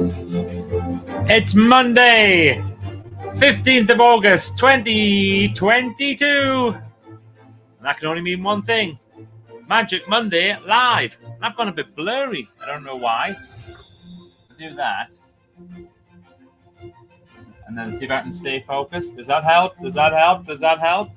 It's Monday, 15th of August, 2022. And that can only mean one thing. Magic Monday live. And I've gone a bit blurry. I don't know why. I'll do that. And then see if I can stay focused. Does that help? Does that help? Does that help?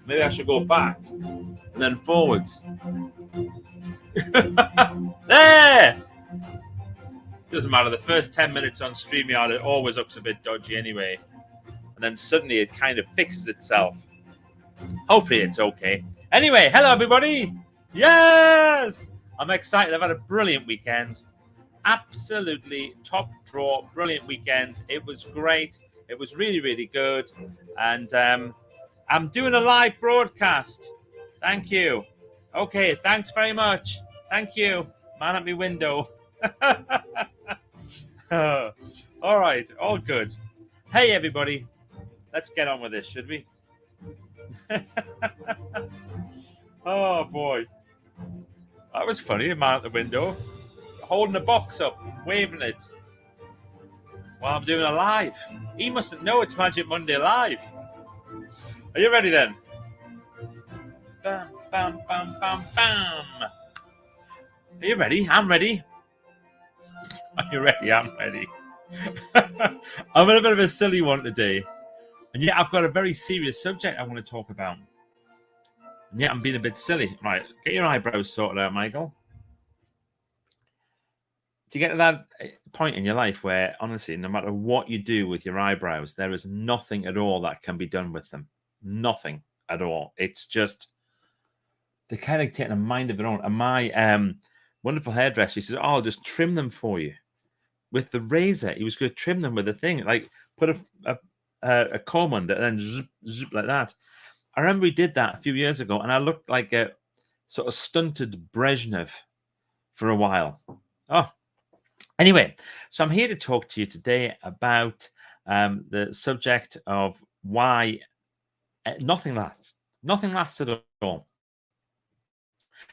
Maybe I should go back and then forwards. There! Doesn't matter. The first 10 minutes on StreamYard, it always looks a bit dodgy anyway. And then suddenly it kind of fixes itself. Hopefully it's okay. Anyway, hello everybody. Yes! I'm excited. I've had a brilliant weekend. Absolutely top draw, brilliant weekend. It was great. It was really, really good. And I'm doing a live broadcast. Thank you. Okay, thanks very much. Thank you. Man at my window. All right, all good. Hey everybody. Let's get on with this, should we? Oh boy. That was funny, a man at the window. Holding a box up, waving it. While I'm doing a live. He mustn't know it's Magic Monday Live. Are you ready then? Bam, bam, bam, bam, bam. Are you ready? I'm ready. Are you ready? I'm ready. I'm in a bit of a silly one today. And yet I've got a very serious subject I want to talk about. And yet I'm being a bit silly. Right, get your eyebrows sorted out, Michael. Do you get to that point in your life where, honestly, no matter what you do with your eyebrows, there is nothing at all that can be done with them? Nothing at all. It's just, they're kind of taking a mind of their own. And my wonderful hairdresser, he says, oh, I'll just trim them for you. With the razor, he was going to trim them with a thing, like put a comb under and then zoop, zoop like that. I remember we did that a few years ago, and I looked like a sort of stunted Brezhnev for a while. Oh, anyway, so I'm here to talk to you today about the subject of why nothing lasts. Nothing lasts at all.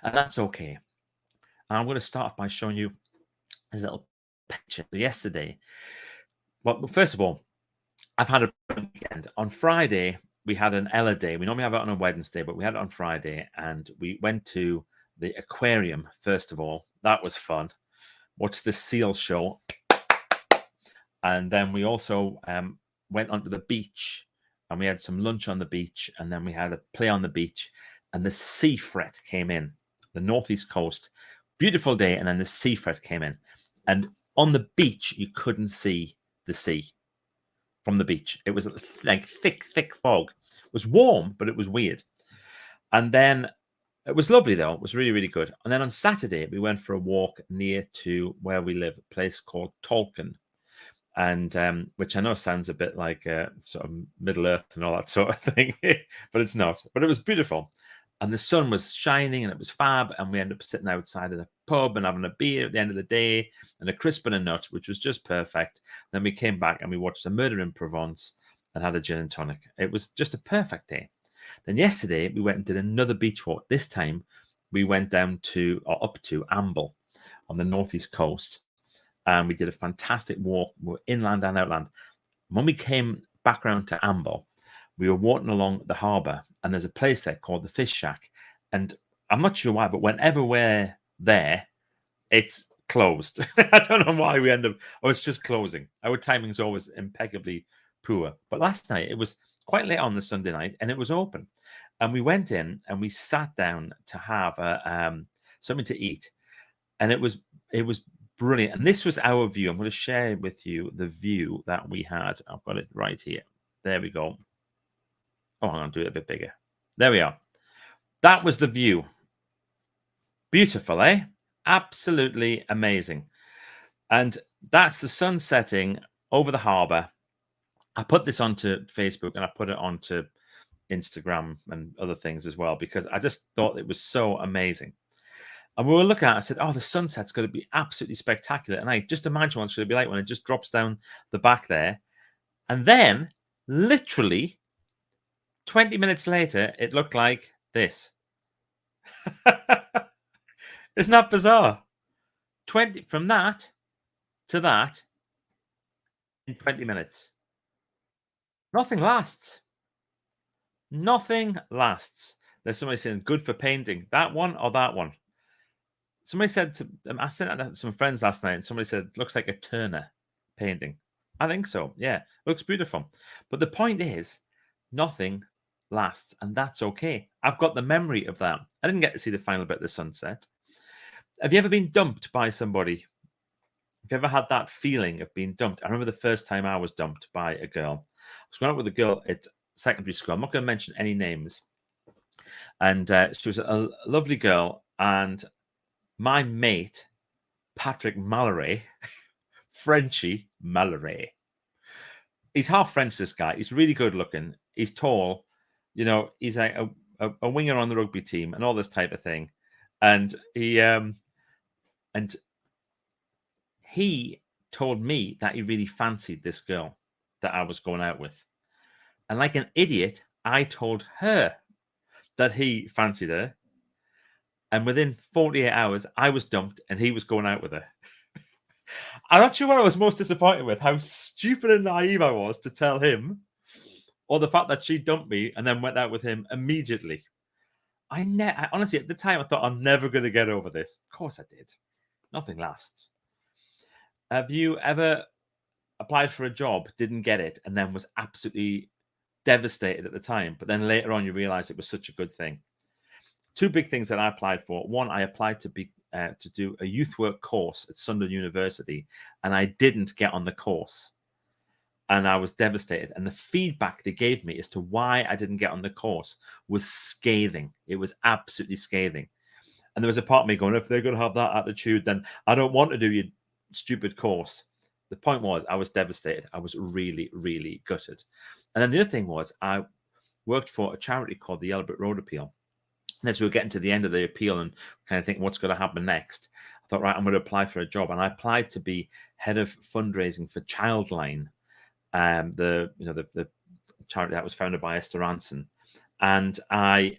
And that's okay. And I'm going to start off by showing you a little picture yesterday. Well, first of all, I've had a weekend. On Friday, we had an Ella day. We normally have it on a Wednesday, but we had it on Friday, and we went to the aquarium, first of all. That was fun. Watched the seal show. And then we also went onto the beach, and we had some lunch on the beach, and then we had a play on the beach, and the sea fret came in, the northeast coast. Beautiful day, and then the sea fret came in. And on the beach, you couldn't see the sea from the beach. It was like thick, thick fog. It was warm, but it was weird. And then it was lovely, though. It was really, really good. And then on Saturday, we went for a walk near to where we live, a place called Tolkien, and which I know sounds a bit like sort of Middle Earth and all that sort of thing, but it's not. But it was beautiful. And the sun was shining, and it was fab. And we ended up sitting outside of the pub and having a beer at the end of the day and a crisp and a nut, which was just perfect. Then we came back and we watched A Murder in Provence and had a gin and tonic. It was just a perfect day. Then yesterday, we went and did another beach walk. This time, we went down to, or up to Amble on the northeast coast. And we did a fantastic walk. We were inland and outland. When we came back around to Amble, we were walking along the harbour, and there's a place there called the Fish Shack. And I'm not sure why, but whenever we're there, it's closed. I don't know why we end up, oh, it's just closing. Our timing's always impeccably poor. But last night, it was quite late on the Sunday night, and it was open. And we went in and we sat down to have something to eat. And it was brilliant. And this was our view. I'm going to share with you the view that we had. I've got it right here. There we go. Oh, I'm going to do it a bit bigger. There we are. That was the view. Beautiful, eh? Absolutely amazing. And that's the sun setting over the harbour. I put this onto Facebook, and I put it onto Instagram and other things as well, because I just thought it was so amazing. And we were looking at it, I said, oh, the sunset's going to be absolutely spectacular. And I just imagine what it's going to be like when it just drops down the back there. And then, literally, 20 minutes later, it looked like this. Isn't that bizarre? From that to that 20 minutes. Nothing lasts. Nothing lasts. There's somebody saying, good for painting. That one or that one? Somebody said to I sent out to some friends last night, and somebody said, looks like a Turner painting. I think so. Yeah, looks beautiful. But the point is, nothing lasts, and that's okay. I've got the memory of that. I didn't get to see the final bit of the sunset. Have you ever been dumped by somebody? Have you ever had that feeling of being dumped? I remember the first time I was dumped by a girl. I was going out with a girl at secondary school. I'm not going to mention any names. And she was a lovely girl. And my mate, Patrick Mallory, Frenchie Mallory, he's half French, this guy. He's really good looking. He's tall. You know, he's like a winger on the rugby team and all this type of thing. And he told me that he really fancied this girl that I was going out with. And like an idiot, I told her that he fancied her. And within 48 hours, I was dumped and he was going out with her. I'm not sure what I was most disappointed with, how stupid and naive I was to tell him, or the fact that she dumped me and then went out with him immediately. I honestly, at the time, I thought, I'm never going to get over this. Of course I did. Nothing lasts. Have you ever applied for a job, didn't get it, and then was absolutely devastated at the time, but then later on you realize it was such a good thing? Two big things that I applied for. One, I applied to do a youth work course at Sunderland University, and I didn't get on the course. And I was devastated. And the feedback they gave me as to why I didn't get on the course was scathing. It was absolutely scathing. And there was a part of me going, if they're going to have that attitude, then I don't want to do your stupid course. The point was, I was devastated. I was really, really gutted. And then the other thing was, I worked for a charity called the Yellow Brick Road Appeal. And as we were getting to the end of the appeal and kind of thinking what's going to happen next, I thought, right, I'm going to apply for a job. And I applied to be head of fundraising for Childline, the charity that was founded by Esther Ranson. And I,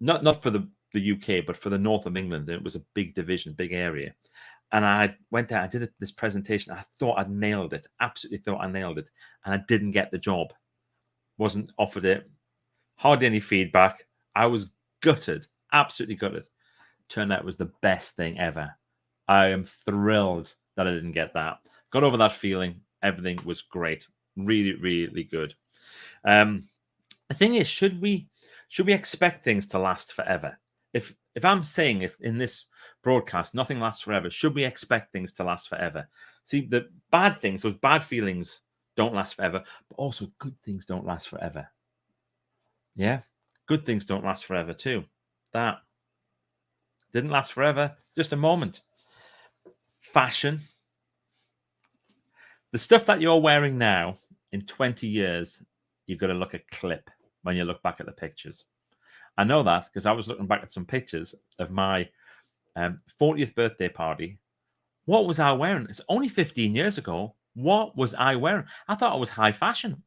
not for the UK, but for the north of England, it was a big division, big area. And I went there, I did this presentation. I thought I'd nailed it, absolutely thought I nailed it. And I didn't get the job, wasn't offered it, hardly any feedback. I was gutted, absolutely gutted. Turned out it was the best thing ever. I am thrilled that I didn't get that. Got over that feeling. Everything was great. Really, really good. The thing is, should we expect things to last forever? If I'm saying, if in this broadcast nothing lasts forever, should we expect things to last forever? See, the bad things, those bad feelings don't last forever, but also good things don't last forever. Yeah, good things don't last forever too. That didn't last forever, just a moment. Fashion. The stuff that you're wearing now, in 20 years, you're going to look a clip when you look back at the pictures. I know that because I was looking back at some pictures of my 40th birthday party. What was I wearing? It's only 15 years ago. What was I wearing? I thought I was high fashion.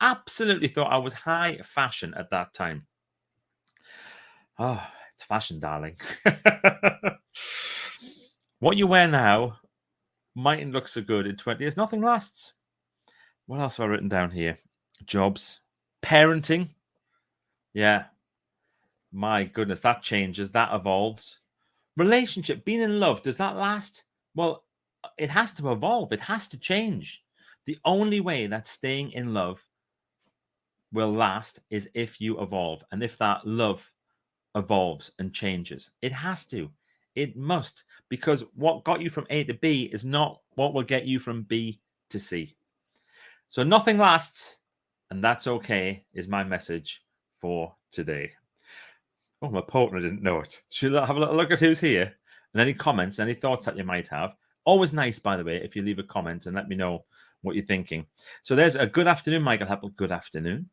Absolutely thought I was high fashion at that time. Oh, it's fashion, darling. What you wear now mightn't look so good in 20 years. Nothing lasts. What else have I written down here? Jobs. Parenting. Yeah. My goodness, that changes. That evolves. Relationship, being in love, does that last? Well, it has to evolve. It has to change. The only way that staying in love will last is if you evolve and if that love evolves and changes. It has to. It must, because what got you from A to B is not what will get you from B to C. So nothing lasts, and that's okay, is my message for today. Oh, my partner didn't know it. Should we have a little look at who's here? And any comments, any thoughts that you might have. Always nice, by the way, if you leave a comment and let me know what you're thinking. So there's a good afternoon, Michael Heppel. Good afternoon.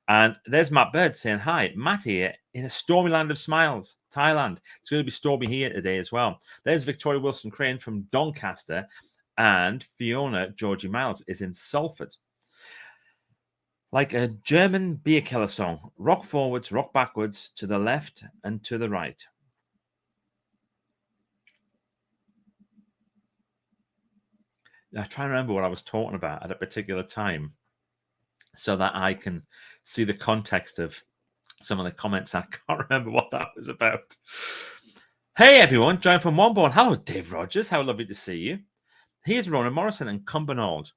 And there's Matt Bird saying, hi, Matt here in a stormy land of smiles, Thailand. It's going to be stormy here today as well. There's Victoria Wilson Crane from Doncaster, and Fiona Georgie Miles is in Salford. Like a German beer killer song, rock forwards, rock backwards, to the left and to the right. I try and remember what I was talking about at a particular time so that I can see the context of some of the comments. I can't remember what that was about. Hey, everyone. Join from Womborne. Hello, Dave Rogers. How lovely to see you. Here's Ronan Morrison and Cumbernauld.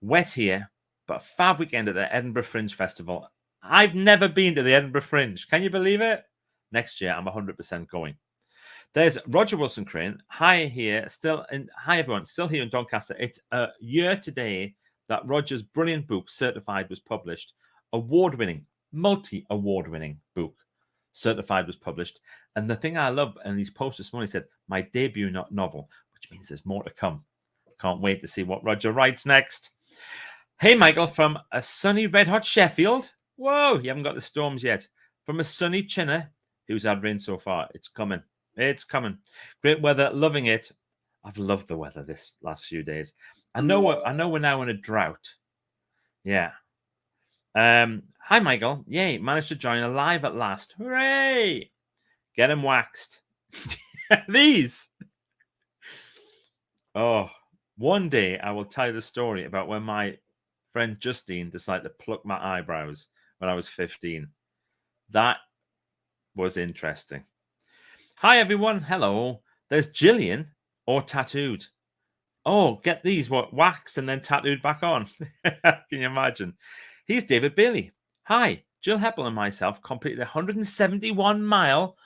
Wet here, but a fab weekend at the Edinburgh Fringe Festival. I've never been to the Edinburgh Fringe. Can you believe it? Next year, I'm 100% going. There's Roger Wilson Crane. Hi everyone. Still here in Doncaster. It's a year today that Roger's brilliant book, Certified, was published. Award-winning, multi-award-winning book, Certified, was published. And the thing I love, and these posts this morning said, my debut novel, which means there's more to come. Can't wait to see what Roger writes next. Hey, Michael, from a sunny red-hot Sheffield. Whoa, you haven't got the storms yet. From a sunny Chinner, who's had rain so far. It's coming. It's coming. Great weather, loving it. I've loved the weather this last few days. I know we're now in a drought. Yeah. Hi, Michael. Yay, managed to join live at last. Hooray! Get him waxed. These. Oh, one day I will tell you the story about when my friend Justine decided to pluck my eyebrows when I was 15. That was interesting. Hi, everyone. Hello. There's Gillian, or tattooed. Oh, get these, waxed and then tattooed back on. Can you imagine? Here's David Bailey. Hi, Jill Heppel and myself completed a 171-mile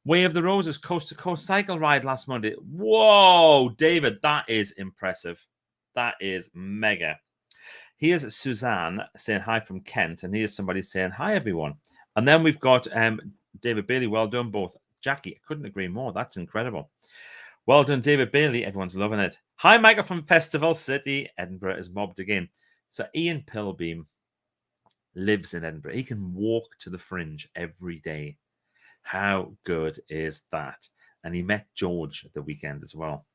Way of the Roses coast-to-coast cycle ride last Monday. Whoa, David, that is impressive. That is mega. Here's Suzanne saying hi from Kent, and here's somebody saying hi, everyone. And then we've got David Bailey. Well done, both. Jackie, I couldn't agree more. That's incredible. Well done, David Bailey. Everyone's loving it. Hi, Michael from Festival City. Edinburgh is mobbed again. So Ian Pilbeam lives in Edinburgh. He can walk to the Fringe every day. How good is that? And he met George at the weekend as well.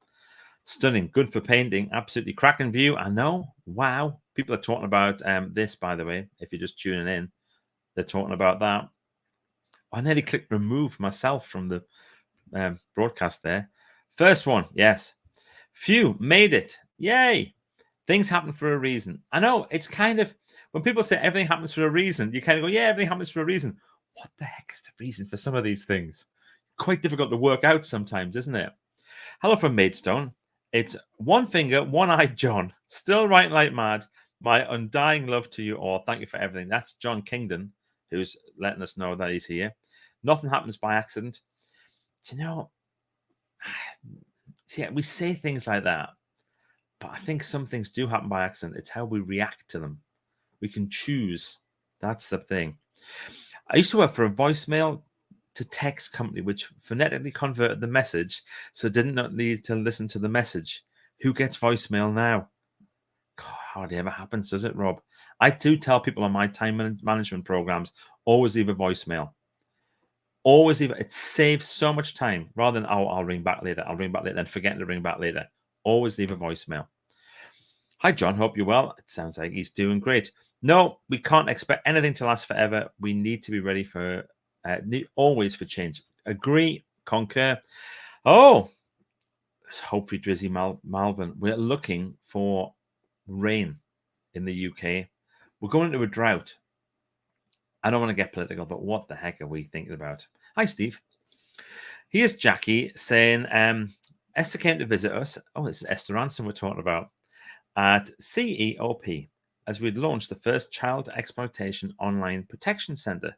Stunning. Good for painting. Absolutely cracking view. I know. Wow. People are talking about this, by the way, if you're just tuning in. They're talking about that. I nearly clicked remove myself from the broadcast there. First one, yes. Phew, made it. Yay. Things happen for a reason. I know, it's kind of, when people say everything happens for a reason, you kind of go, yeah, everything happens for a reason. What the heck is the reason for some of these things? Quite difficult to work out sometimes, isn't it? Hello from Maidstone. It's one finger, one-eyed John. Still writing like mad. My undying love to you all. Thank you for everything. That's John Kingdon, who's letting us know that he's here. Nothing happens by accident. Do you know, see, we say things like that, but I think some things do happen by accident. It's how we react to them. We can choose. That's the thing. I used to work for a voicemail to text company, which phonetically converted the message, so did not need to listen to the message. Who gets voicemail now? God, hardly ever happens, does it, Rob? I do tell people on my time management programs, always leave a voicemail. Always leave it. It saves so much time rather than, oh, I'll ring back later. I'll ring back later, then forgetting to ring back later. Always leave a voicemail. Hi, John. Hope you're well. It sounds like he's doing great. No, we can't expect anything to last forever. We need to be ready for, always for change. Agree, concur. Oh, hopefully Drizzy Malvern. We're looking for rain in the UK. We're going into a drought. I don't want to get political, but what the heck are we thinking about? Hi, Steve. Here's Jackie saying, Esther came to visit us. Oh, this is Esther Ransom we're talking about. At CEOP, as we'd launched the first child exploitation online protection center.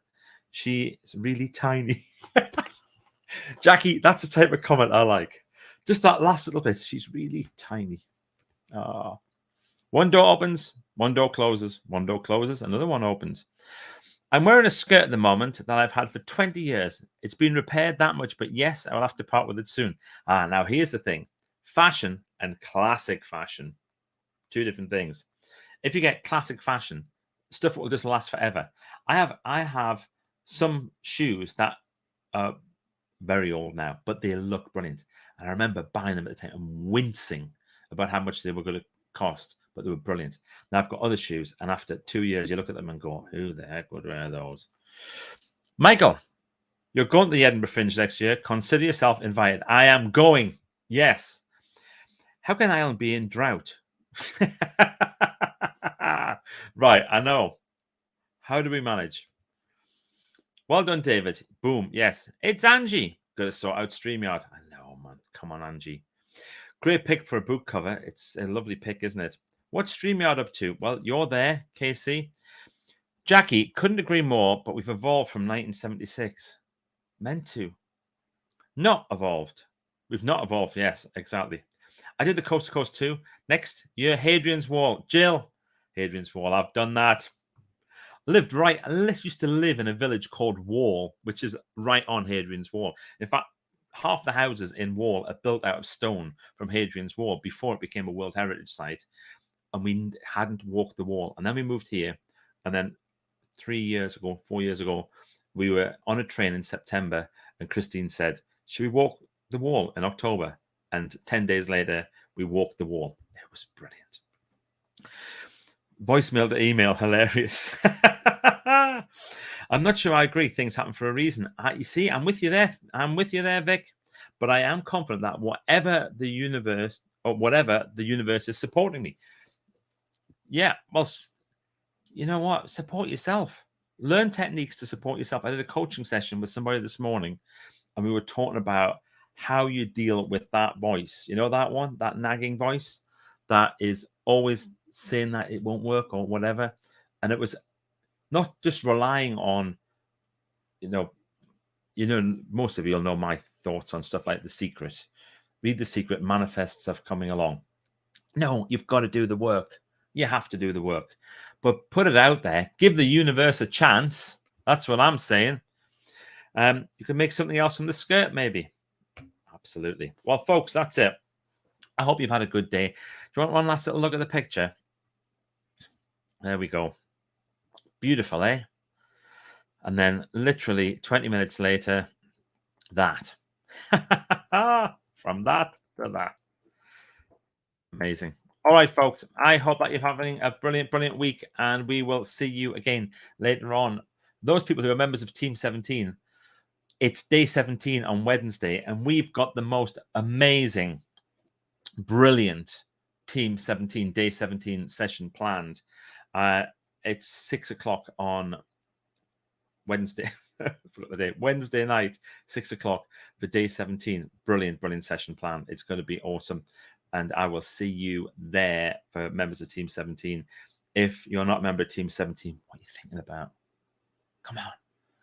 She is really tiny. Jackie, that's the type of comment I like. Just that last little bit. She's really tiny. One door opens, one door closes, another one opens. I'm wearing a skirt at the moment that I've had for 20 years. It's been repaired that much, but yes, I will have to part with it soon. Now here's the thing. Fashion and classic fashion. Two different things. If you get classic fashion, stuff will just last forever. I have some shoes that are very old now, but they look brilliant. And I remember buying them at the time and wincing about how much they were going to cost, but they were brilliant. Now I've got other shoes, and after 2 years, you look at them and go, who the heck would wear those? Michael, you're going to the Edinburgh Fringe next year. Consider yourself invited. I am going. Yes. How can Ireland be in drought? Right, I know. How do we manage? Well done, David. Boom. Yes, it's Angie. Got to sort out StreamYard. I know, man. Come on, Angie. Great pick for a book cover. It's a lovely pick, isn't it? What's StreamYard up to? Well, you're there, KC. Jackie, couldn't agree more, but we've evolved from 1976. Meant to. Not evolved. We've not evolved. Yes, exactly. I did the Coast to Coast 2. Next year, Hadrian's Wall. Jill, Hadrian's Wall. I've done that. I used to live in a village called Wall, which is right on Hadrian's Wall. In fact, half the houses in Wall are built out of stone from Hadrian's Wall before it became a World Heritage Site. And we hadn't walked the wall. And then we moved here. And then 4 years ago, we were on a train in September. And Christine said, should we walk the wall in October? And 10 days later, we walked the wall. It was brilliant. Voicemail to email, hilarious. I'm not sure I agree. Things happen for a reason. You see, I'm with you there. Vic. But I am confident that whatever the universe is supporting me. Yeah, well, you know what? Support yourself. Learn techniques to support yourself. I did a coaching session with somebody this morning, and we were talking about how you deal with that voice. You know that one, that nagging voice that is always saying that it won't work or whatever. And it was not just relying on, most of you will know my thoughts on stuff like The Secret. Read The Secret, manifest stuff coming along. No, you've got to do the work. You have to do the work. But put it out there. Give the universe a chance. That's what I'm saying. You can make something else from the skirt, maybe. Absolutely. Well, folks, that's it. I hope you've had a good day. Do you want one last little look at the picture? There we go. Beautiful, eh? And then literally 20 minutes later, that. From that to that. Amazing. All right, folks. I hope that you're having a brilliant, brilliant week, and we will see you again later on. Those people who are members of Team 17, it's day 17 on Wednesday, and we've got the most amazing, brilliant Team 17, day 17 session planned. It's 6 o'clock on Wednesday. I forgot the day. Wednesday night, 6 o'clock for day 17. Brilliant, brilliant session plan. It's going to be awesome. And I will see you there for members of Team 17. If you're not a member of Team 17, what are you thinking about? Come on.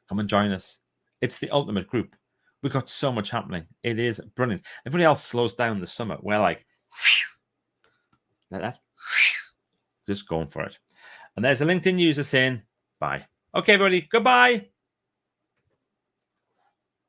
Come and join us. It's the ultimate group. We've got so much happening. It is brilliant. Everybody else slows down the summer. We're like that. Just going for it. And there's a LinkedIn user saying bye. Okay, everybody. Goodbye.